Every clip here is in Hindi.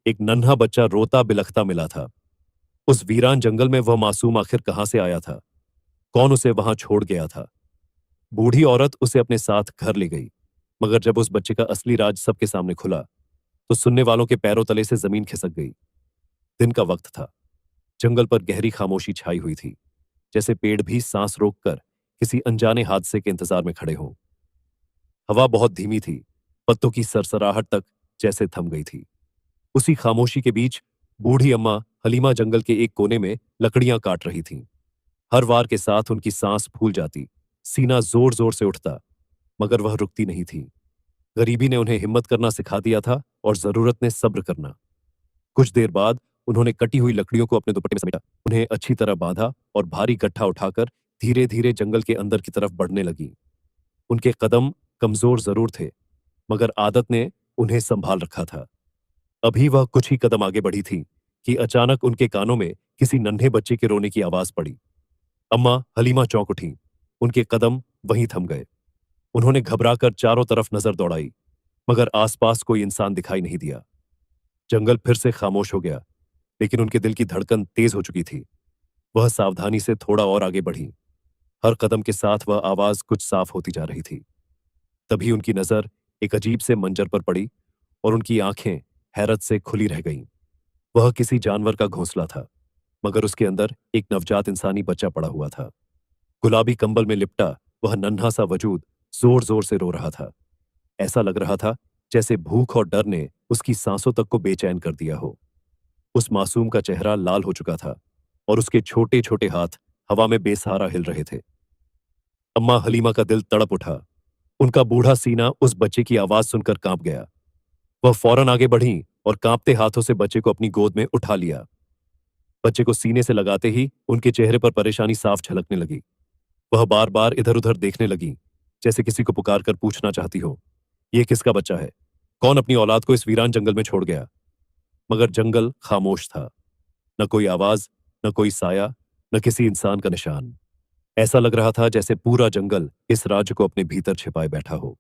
एक नन्हा बच्चा रोता बिलखता मिला था। उस वीरान जंगल में वह मासूम आखिर कहां से आया था? कौन उसे वहां छोड़ गया था? बूढ़ी औरत उसे अपने साथ घर ले गई, मगर जब उस बच्चे का असली राज सबके सामने खुला, तो सुनने वालों के पैरों तले से जमीन खिसक गई। दिन का वक्त था। जंगल पर गहरी खामोशी छाई हुई थी, जैसे पेड़ भी सांस रोककर किसी अनजाने हादसे के इंतजार में खड़े हों। हवा बहुत धीमी थी, पत्तों की सरसराहट तक जैसे थम गई थी। उसी खामोशी के बीच बूढ़ी अम्मा हलीमा जंगल के एक कोने में लकड़ियां काट रही थीं। हर वार के साथ उनकी सांस फूल जाती, सीना जोर जोर से उठता, मगर वह रुकती नहीं थी। गरीबी ने उन्हें हिम्मत करना सिखा दिया था और जरूरत ने सब्र करना। कुछ देर बाद उन्होंने कटी हुई लकड़ियों को अपने दुपट्टे में समेटा, उन्हें अच्छी तरह बांधा और भारी गट्ठा उठाकर धीरे धीरे जंगल के अंदर की तरफ बढ़ने लगी। उनके कदम कमजोर जरूर थे, मगर आदत ने उन्हें संभाल रखा था। अभी वह कुछ ही कदम आगे बढ़ी थी कि अचानक उनके कानों में किसी नन्हे बच्चे के रोने की आवाज पड़ी। अम्मा हलीमा चौंक उठी। उनके कदम वहीं थम गए। उन्होंने घबराकर चारों तरफ नजर दौड़ाई, मगर आसपास कोई इंसान दिखाई नहीं दिया। जंगल फिर से खामोश हो गया, लेकिन उनके दिल की धड़कन तेज हो चुकी थी। वह सावधानी से थोड़ा और आगे बढ़ी। हर कदम के साथ वह आवाज कुछ साफ होती जा रही थी। तभी उनकी नजर एक अजीब से मंजर पर पड़ी और उनकी आंखें हैरत से खुली रह गईं। वह किसी जानवर का घोंसला था, मगर उसके अंदर एक नवजात इंसानी बच्चा पड़ा हुआ था। गुलाबी कंबल में लिपटा वह नन्हा सा वजूद जोर जोर से रो रहा था। ऐसा लग रहा था जैसे भूख और डर ने उसकी सांसों तक को बेचैन कर दिया हो। उस मासूम का चेहरा लाल हो चुका था और उसके छोटे छोटे हाथ हवा में बेसहारा हिल रहे थे। अम्मा हलीमा का दिल तड़प उठा। उनका बूढ़ा सीना उस बच्चे की आवाज सुनकर कांप गया। वह फौरन आगे बढ़ी और कांपते हाथों से बच्चे को अपनी गोद में उठा लिया। बच्चे को सीने से लगाते ही उनके चेहरे पर परेशानी साफ झलकने लगी। वह बार बार इधर उधर देखने लगी, जैसे किसी को पुकार कर पूछना चाहती हो, यह किसका बच्चा है? कौन अपनी औलाद को इस वीरान जंगल में छोड़ गया? मगर जंगल खामोश था। न कोई आवाज, न कोई साया, न किसी इंसान का निशान। ऐसा लग रहा था जैसे पूरा जंगल इस राज्य को अपने भीतर छिपाए बैठा हो।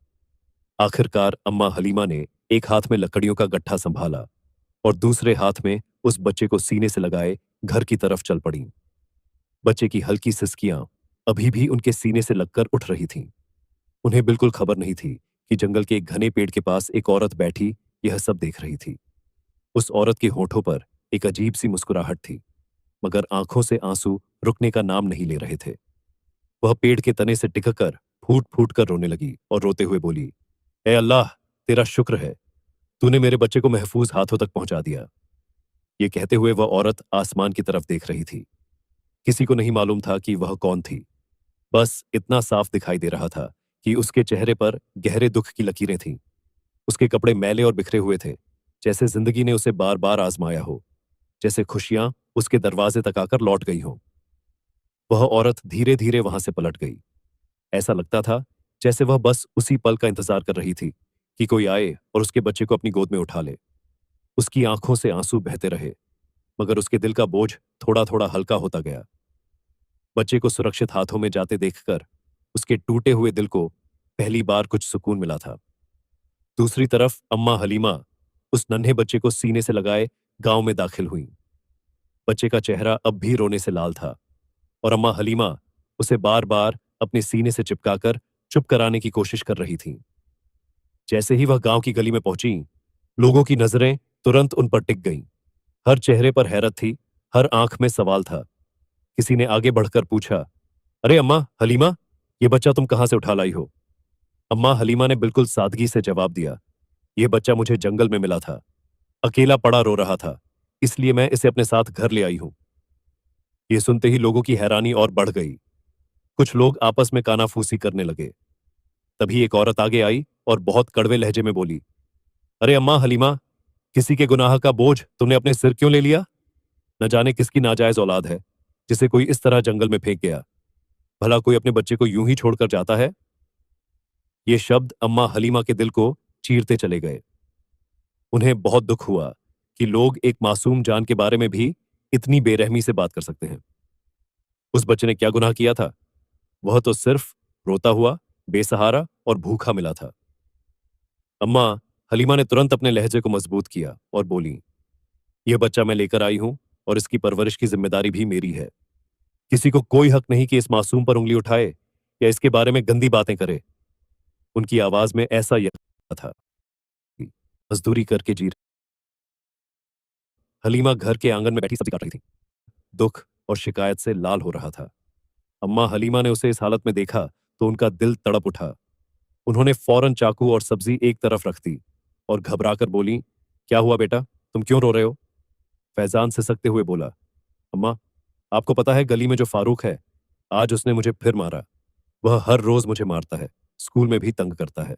आखिरकार अम्मा हलीमा ने एक हाथ में लकड़ियों का गट्ठा संभाला और दूसरे हाथ में उस बच्चे को सीने से लगाए घर की तरफ चल पड़ी। बच्चे की हल्की सिसकियां अभी भी उनके सीने से लगकर उठ रही थीं। उन्हें बिल्कुल खबर नहीं थी कि जंगल के एक घने पेड़ के पास एक औरत बैठी यह सब देख रही थी। उस औरत के होठों पर एक अजीब सी मुस्कुराहट थी, मगर आंखों से आंसू रुकने का नाम नहीं ले रहे थे। वह पेड़ के तने से टिककर फूट फूट कर रोने लगी और रोते हुए बोली, ए अल्लाह, तेरा शुक्र है, तूने मेरे बच्चे को महफूज हाथों तक पहुंचा दिया। ये कहते हुए वह औरत आसमान की तरफ देख रही थी। किसी को नहीं मालूम था कि वह कौन थी। बस इतना साफ दिखाई दे रहा था कि उसके चेहरे पर गहरे दुख की लकीरें थीं। उसके कपड़े मैले और बिखरे हुए थे, जैसे जिंदगी ने उसे बार बार आजमाया हो, जैसे खुशियां उसके दरवाजे तक आकर लौट गई हों। वह औरत धीरे धीरे वहां से पलट गई। ऐसा लगता था जैसे वह बस उसी पल का इंतजार कर रही थी कि कोई आए और उसके बच्चे को अपनी गोद में उठा ले। उसकी आंखों से आंसू बहते रहे, मगर उसके दिल का बोझ थोड़ा थोड़ा हल्का होता गया। बच्चे को सुरक्षित हाथों में जाते देखकर उसके टूटे हुए दिल को पहली बार कुछ सुकून मिला था। दूसरी तरफ अम्मा हलीमा उस नन्हे बच्चे को सीने से लगाए गांव में दाखिल हुई। बच्चे का चेहरा अब भी रोने से लाल था और अम्मा हलीमा उसे बार बार अपने सीने से चिपकाकर चुप कराने की कोशिश कर रही थीं। जैसे ही वह गांव की गली में पहुंची, लोगों की नजरें तुरंत उन पर टिक गईं। हर चेहरे पर हैरत थी, हर आंख में सवाल था। किसी ने आगे बढ़कर पूछा, अरे अम्मा हलीमा, ये बच्चा तुम कहां से उठा लाई हो? अम्मा हलीमा ने बिल्कुल सादगी से जवाब दिया, यह बच्चा मुझे जंगल में मिला था। अकेला पड़ा रो रहा था, इसलिए मैं इसे अपने साथ घर ले आई हूं। यह सुनते ही लोगों की हैरानी और बढ़ गई। कुछ लोग आपस में कानाफूसी करने लगे। तभी एक औरत आगे आई और बहुत कड़वे लहजे में बोली, अरे अम्मा हलीमा, किसी के गुनाह का बोझ तुमने अपने सिर क्यों ले लिया? न जाने किसकी नाजायज औलाद है जिसे कोई इस तरह जंगल में फेंक गया। भला कोई अपने बच्चे को यूं ही छोड़कर जाता है? ये शब्द अम्मा हलीमा के दिल को चीरते चले गए। उन्हें बहुत दुख हुआ कि लोग एक मासूम जान के बारे में भी इतनी बेरहमी से बात कर सकते हैं। उस बच्चे ने क्या गुनाह किया था? वह तो सिर्फ रोता हुआ, बेसहारा और भूखा मिला था। अम्मा हलीमा ने तुरंत अपने लहजे को मजबूत किया और बोली, यह बच्चा मैं लेकर आई हूं और इसकी परवरिश की जिम्मेदारी भी मेरी है। किसी को कोई हक नहीं कि इस मासूम पर उंगली उठाए या इसके बारे में गंदी बातें करे। उनकी आवाज में ऐसा यकीन था कि मजदूरी करके जी हलीमा घर के आंगन में बैठी सब्जी काट रही थी। दुख और शिकायत से लाल हो रहा था। अम्मा हलीमा ने उसे इस हालत में देखा तो उनका दिल तड़प उठा। उन्होंने फौरन चाकू और सब्जी एक तरफ रख दी और घबराकर बोली, क्या हुआ बेटा, तुम क्यों रो रहे हो? फैजान सिसकते हुए बोला, अम्मा, आपको पता है गली में जो फारूक है, आज उसने मुझे फिर मारा। वह हर रोज मुझे मारता है, स्कूल में भी तंग करता है।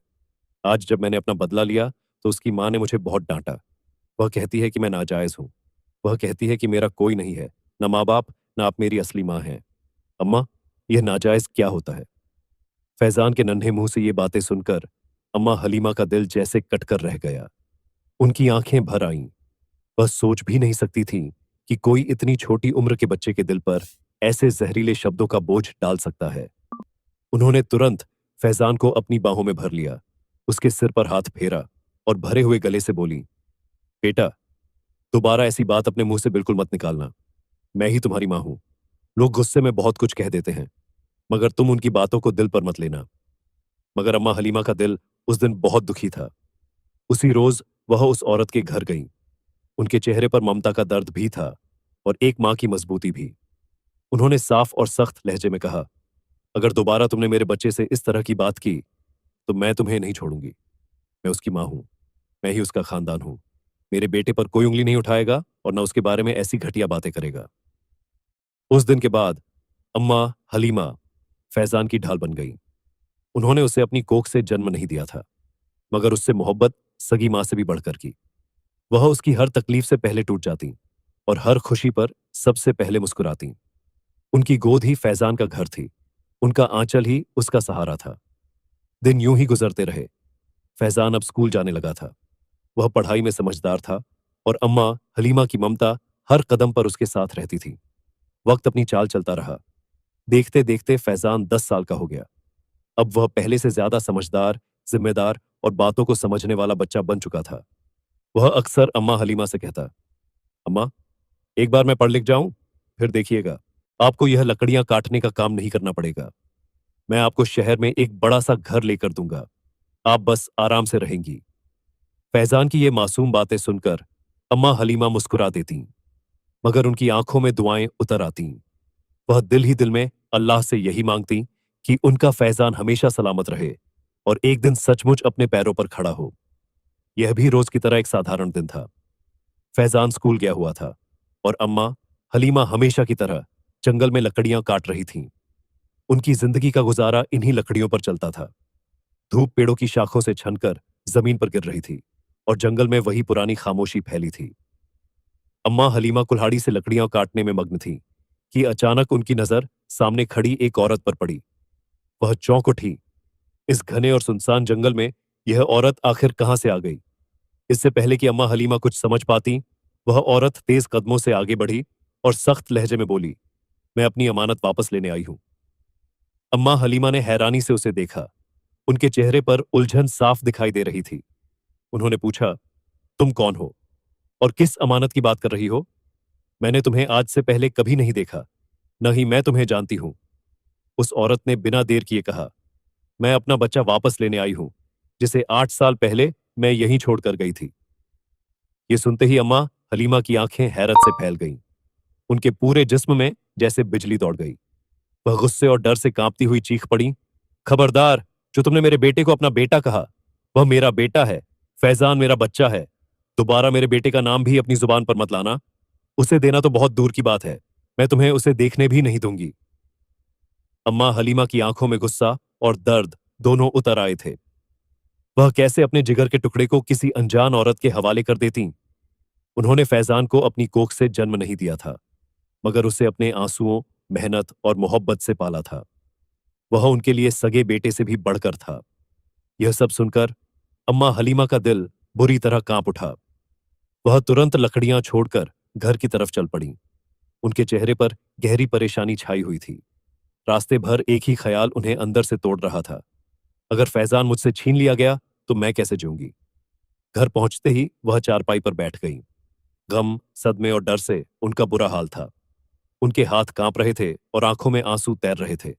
आज जब मैंने अपना बदला लिया तो उसकी माँ ने मुझे बहुत डांटा। वह कहती है कि मैं नाजायज हूं। वह कहती है कि मेरा कोई नहीं है, न माँ बाप, न आप मेरी असली माँ हैं। अम्मा, यह नाजायज क्या होता है? फैजान के नन्हे मुंह से ये बातें सुनकर अम्मा हलीमा का दिल जैसे कटकर रह गया। उनकी आंखें भर आईं। वह सोच भी नहीं सकती थी कि कोई इतनी छोटी उम्र के बच्चे के दिल पर ऐसे जहरीले शब्दों का बोझ डाल सकता है। उन्होंने तुरंत फैजान को अपनी बाहों में भर लिया, उसके सिर पर हाथ फेरा और भरे हुए गले से बोली, बेटा, दोबारा ऐसी बात अपने मुंह से बिल्कुल मत निकालना। मैं ही तुम्हारी मां हूं। लोग गुस्से में बहुत कुछ कह देते हैं, मगर तुम उनकी बातों को दिल पर मत लेना। मगर अम्मा हलीमा का दिल उस दिन बहुत दुखी था। उसी रोज वह उस औरत के घर गई। उनके चेहरे पर ममता का दर्द भी था और एक मां की मजबूती भी। उन्होंने साफ और सख्त लहजे में कहा, अगर दोबारा तुमने मेरे बच्चे से इस तरह की बात की तो मैं तुम्हें नहीं छोड़ूंगी। मैं उसकी मां हूं, मैं ही उसका खानदान हूं। मेरे बेटे पर कोई उंगली नहीं उठाएगा और न उसके बारे में ऐसी घटिया बातें करेगा। उस दिन के बाद अम्मा हलीमा फैजान की ढाल बन गई। उन्होंने उसे अपनी कोख से जन्म नहीं दिया था, मगर उससे मोहब्बत सगी मां से भी बढ़कर की। वह उसकी हर तकलीफ से पहले टूट जाती और हर खुशी पर सबसे पहले मुस्कुराती। उनकी गोद ही फैजान का घर थी, उनका आंचल ही उसका सहारा था। दिन यूं ही गुजरते रहे। फैजान अब स्कूल जाने लगा था। वह पढ़ाई में समझदार था और अम्मा हलीमा की ममता हर कदम पर उसके साथ रहती थी। वक्त अपनी चाल चलता रहा। देखते देखते फैजान 10 साल का हो गया। अब वह पहले से ज्यादा समझदार, जिम्मेदार और बातों को समझने वाला बच्चा बन चुका था। वह अक्सर अम्मा हलीमा से कहता, अम्मा, एक बार मैं पढ़ लिख जाऊं, फिर देखिएगा, आपको यह लकड़ियां काटने का काम नहीं करना पड़ेगा। मैं आपको शहर में एक बड़ा सा घर लेकर दूंगा। आप बस आराम से रहेंगी। फैजान की ये मासूम बातें सुनकर अम्मा हलीमा मुस्कुरा देती, मगर उनकी आंखों में दुआएं उतर आतीं। वह दिल ही दिल में अल्लाह से यही मांगती कि उनका फैजान हमेशा सलामत रहे और एक दिन सचमुच अपने पैरों पर खड़ा हो। यह भी रोज की तरह एक साधारण दिन था। फैजान स्कूल गया हुआ था और अम्मा हलीमा हमेशा की तरह जंगल में लकड़ियां काट रही थीं। उनकी जिंदगी का गुजारा इन्हीं लकड़ियों पर चलता था। धूप पेड़ों की शाखों से छनकर जमीन पर गिर रही थी और जंगल में वही पुरानी खामोशी फैली थी। अम्मा हलीमा कुल्हाड़ी से लकड़ियां काटने में मग्न थी कि अचानक उनकी नजर सामने खड़ी एक औरत पर पड़ी। वह चौंक उठी। इस घने और सुनसान जंगल में यह औरत आखिर कहां से आ गई? इससे पहले कि अम्मा हलीमा कुछ समझ पाती, वह औरत तेज कदमों से आगे बढ़ी और सख्त लहजे में बोली, मैं अपनी अमानत वापस लेने आई हूं। अम्मा हलीमा ने हैरानी से उसे देखा। उनके चेहरे पर उलझन साफ दिखाई दे रही थी। उन्होंने पूछा, तुम कौन हो और किस अमानत की बात कर रही हो? मैंने तुम्हें आज से पहले कभी नहीं देखा, न ही मैं तुम्हें जानती हूं। उस औरत ने बिना देर किए कहा, मैं अपना बच्चा वापस लेने आई हूं, जिसे 8 साल पहले मैं यहीं छोड़कर गई थी। ये सुनते ही अम्मा हलीमा की आंखें हैरत से फैल गईं। उनके पूरे जिस्म में जैसे बिजली दौड़ गई। वह गुस्से और डर से कांपती हुई चीख पड़ी, खबरदार, जो तुमने मेरे बेटे को अपना बेटा कहा, वह मेरा बेटा है। फैजान मेरा बच्चा है। दोबारा मेरे बेटे का नाम भी अपनी जुबान पर मत लाना। उसे देना तो बहुत दूर की बात है, मैं तुम्हें उसे देखने भी नहीं दूंगी। अम्मा हलीमा की आंखों में गुस्सा और दर्द दोनों उतर आए थे। वह कैसे अपने जिगर के टुकड़े को किसी अनजान औरत के हवाले कर देती। उन्होंने फैजान को अपनी कोख से जन्म नहीं दिया था, मगर उसे अपने आंसुओं, मेहनत और मोहब्बत से पाला था। वह उनके लिए सगे बेटे से भी बढ़कर था। यह सब सुनकर अम्मा हलीमा का दिल बुरी तरह कांप उठा। वह तुरंत लकड़ियां छोड़कर घर की तरफ चल पड़ी। उनके चेहरे पर गहरी परेशानी छाई हुई थी। रास्ते भर एक ही ख्याल उन्हें अंदर से तोड़ रहा था, अगर फैजान मुझसे छीन लिया गया तो मैं कैसे जीऊंगी? घर पहुंचते ही वह चारपाई पर बैठ गई। गम, सदमे और डर से उनका बुरा हाल था। उनके हाथ कांप रहे थे और आंखों में आंसू तैर रहे थे।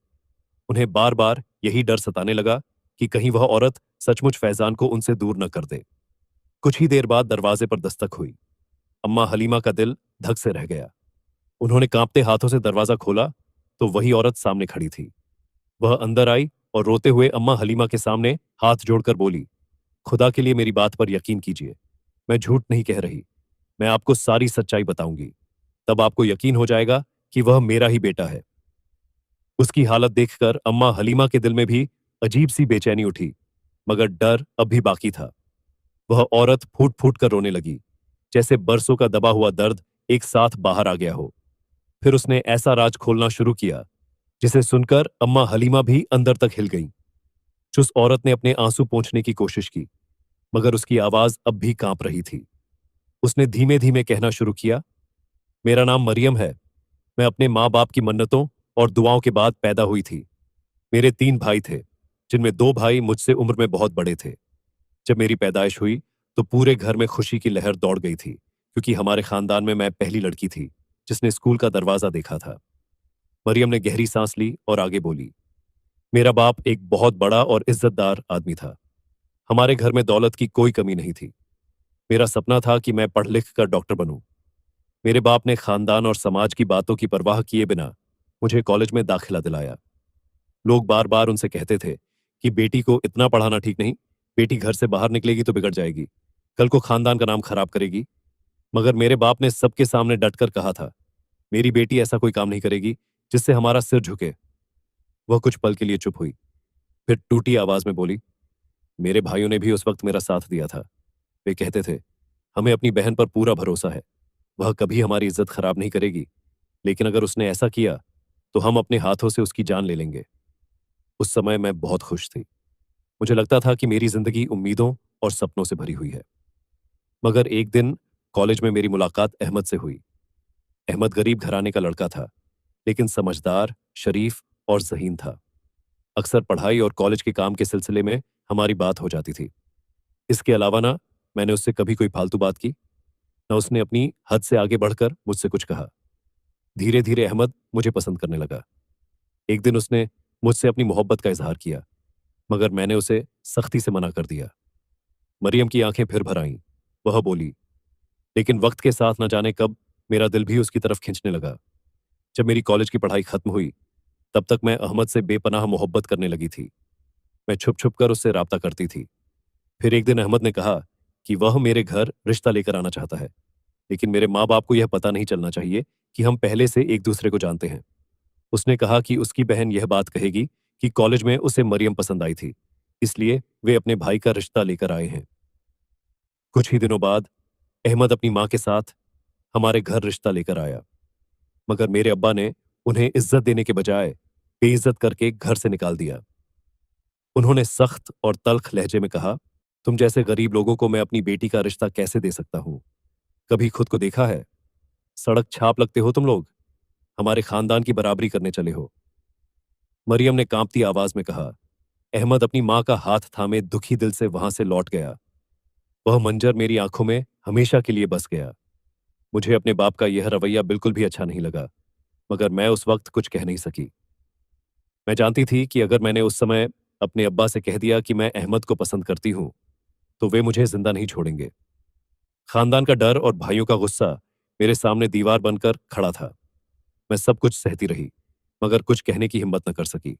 उन्हें बार बार यही डर सताने लगा कि कहीं वह औरत सचमुच फैजान को उनसे दूर न कर दे। कुछ ही देर बाद दरवाजे पर दस्तक हुई। अम्मा हलीमा का दिल धक से रह गया। उन्होंने कांपते हाथों से दरवाजा खोला तो वही औरत सामने खड़ी थी। वह अंदर आई और रोते हुए अम्मा हलीमा के सामने हाथ जोड़कर बोली, खुदा के लिए मेरी बात पर यकीन कीजिए। मैं झूठ नहीं कह रही। मैं आपको सारी सच्चाई बताऊंगी। तब आपको यकीन हो जाएगा कि वह मेरा ही बेटा है। उसकी हालत देखकर अम्मा हलीमा के दिल में भी अजीब सी बेचैनी उठी, मगर डर अब भी बाकी था। वह औरत फूट फूट कर रोने लगी, जैसे बरसों का दबा हुआ दर्द एक साथ बाहर आ गया हो। फिर उसने ऐसा राज खोलना शुरू किया जिसे सुनकर अम्मा हलीमा भी अंदर तक हिल गईं। उस औरत ने अपने आंसू पोंछने की कोशिश की, मगर उसकी आवाज अब भी कांप रही थी। उसने धीमे धीमे कहना शुरू किया, मेरा नाम मरियम है। मैं अपने माँ बाप की मन्नतों और दुआओं के बाद पैदा हुई थी। मेरे 3 भाई थे, जिनमें 2 भाई मुझसे उम्र में बहुत बड़े थे। जब मेरी पैदाइश हुई तो पूरे घर में खुशी की लहर दौड़ गई थी, क्योंकि हमारे खानदान में मैं पहली लड़की थी जिसने स्कूल का दरवाजा देखा था। मरियम ने गहरी सांस ली और आगे बोली, मेरा बाप एक बहुत बड़ा और इज्जतदार आदमी था। हमारे घर में दौलत की कोई कमी नहीं थी। मेरा सपना था कि मैं पढ़ लिख कर डॉक्टर बनूं। मेरे बाप ने खानदान और समाज की बातों की परवाह किए बिना मुझे कॉलेज में दाखिला दिलाया। लोग बार बार उनसे कहते थे कि बेटी को इतना पढ़ाना ठीक नहीं। बेटी घर से बाहर निकलेगी तो बिगड़ जाएगी, कल को खानदान का नाम खराब करेगी। मगर मेरे बाप ने सबके सामने डटकर कहा था, मेरी बेटी ऐसा कोई काम नहीं करेगी जिससे हमारा सिर झुके। वह कुछ पल के लिए चुप हुई, फिर टूटी आवाज में बोली, मेरे भाइयों ने भी उस वक्त मेरा साथ दिया था। वे कहते थे, हमें अपनी बहन पर पूरा भरोसा है। वह कभी हमारी इज्जत खराब नहीं करेगी, लेकिन अगर उसने ऐसा किया तो हम अपने हाथों से उसकी जान ले लेंगे। उस समय मैं बहुत खुश थी। मुझे लगता था कि मेरी जिंदगी उम्मीदों और सपनों से भरी हुई है। मगर एक दिन कॉलेज में मेरी मुलाकात अहमद से हुई। अहमद गरीब घराने का लड़का था, लेकिन समझदार, शरीफ और ज़हीन था। अक्सर पढ़ाई और कॉलेज के काम के सिलसिले में हमारी बात हो जाती थी। इसके अलावा ना मैंने उससे कभी कोई फालतू बात की, न उसने अपनी हद से आगे बढ़कर मुझसे कुछ कहा। धीरे धीरे अहमद मुझे पसंद करने लगा। एक दिन उसने मुझसे अपनी मोहब्बत का इजहार किया, मगर मैंने उसे सख्ती से मना कर दिया। मरियम की आंखें फिर भर आईं। वह बोली, लेकिन वक्त के साथ न जाने कब मेरा दिल भी उसकी तरफ खींचने लगा। जब मेरी कॉलेज की पढ़ाई खत्म हुई, तब तक मैं अहमद से बेपनाह मोहब्बत करने लगी थी। मैं छुप छुप कर उससे राब्ता करती थी। फिर एक दिन अहमद ने कहा कि वह मेरे घर रिश्ता लेकर आना चाहता है, लेकिन मेरे माँ बाप को यह पता नहीं चलना चाहिए कि हम पहले से एक दूसरे को जानते हैं। उसने कहा कि उसकी बहन यह बात कहेगी कि कॉलेज में उसे मरियम पसंद आई थी, इसलिए वे अपने भाई का रिश्ता लेकर आए हैं। कुछ ही दिनों बाद अहमद अपनी माँ के साथ हमारे घर रिश्ता लेकर आया, मगर मेरे अब्बा ने उन्हें इज्जत देने के बजाय बेइज्जत करके घर से निकाल दिया। उन्होंने सख्त और तल्ख लहजे में कहा, तुम जैसे गरीब लोगों को मैं अपनी बेटी का रिश्ता कैसे दे सकता हूं? कभी खुद को देखा है? सड़क छाप लगते हो तुम लोग, हमारे खानदान की बराबरी करने चले हो। मरियम ने कांपती आवाज में कहा। अहमद अपनी मां का हाथ थामे दुखी दिल से वहां से लौट गया। वह मंजर मेरी आंखों में हमेशा के लिए बस गया। मुझे अपने बाप का यह रवैया बिल्कुल भी अच्छा नहीं लगा, मगर मैं उस वक्त कुछ कह नहीं सकी। मैं जानती थी कि अगर मैंने उस समय अपने अब्बा से कह दिया कि मैं अहमद को पसंद करती हूं, तो वे मुझे जिंदा नहीं छोड़ेंगे। खानदान का डर और भाइयों का गुस्सा मेरे सामने दीवार बनकर खड़ा था। मैं सब कुछ सहती रही, मगर कुछ कहने की हिम्मत न कर सकी।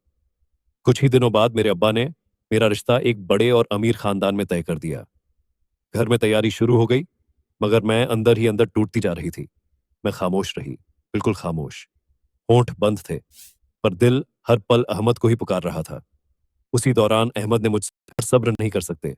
कुछ ही दिनों बाद मेरे अब्बा ने मेरा रिश्ता एक बड़े और अमीर खानदान में तय कर दिया। घर में तैयारी शुरू हो गई, मगर मैं अंदर ही अंदर टूटती जा रही थी। मैं खामोश रही, बिल्कुल खामोश। होंठ बंद थे, पर दिल हर पल अहमद को ही पुकार रहा था। उसी दौरान अहमद ने मुझसे, सब्र नहीं कर सकते,